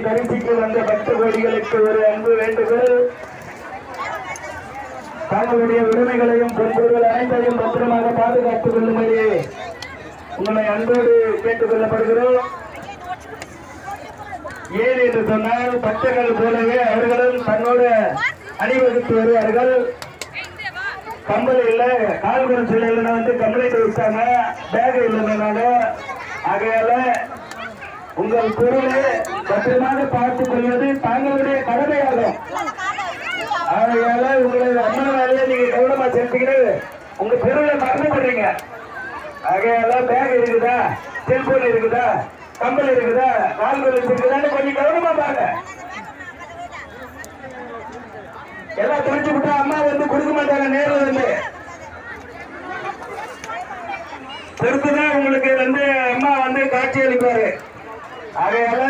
தரிசிக்க வந்த பக்த கோடிகளுக்கு ஒரு அன்பு வேண்டுகோள். தங்களுடைய உரிமைகளையும் பொருட்கள் அனைத்தையும் பத்திரமாக பாதுகாத்துக் கொள்ளும்படி உங்களை அன்போடு கேட்டுக் கொள்ளப்படுகிறோம். ஏன் என்று சொன்னால் பக்தர்கள் போலவே அவர்களும் தன்னோடு அணிவகுத்து வருவார்கள். கம்பல் இல்ல, கால்குள் சிலையில வந்து கம்ப்ளைண்ட் வச்சாங்க, பேக் இல்லைனால. ஆகையால உங்கள் பொருளை பத்திரமாக பார்த்துக் கொள்வது தங்களுடைய கடமையாகும். ஆகையால உங்களை அம்மன் வேலையை நீங்க கவனமா செலுத்திக்கிறது உங்க பொருளை மறந்துடுறீங்க. ஆகையால பேக் இருக்குதா, செல்போன் இருக்குதா, கம்பல் இருக்குதா, கால்குள் இருக்குதான்னு கொஞ்சம் கவனமா பாருங்க. எல்லாம் தெரிஞ்சு விட்டா அம்மா வந்து கொடுக்க மாட்டாங்க. நேரில் வந்து பொறுத்துதான் உங்களுக்கு வந்து அம்மா வந்து காட்சி அளிப்பாரு. ஆகையால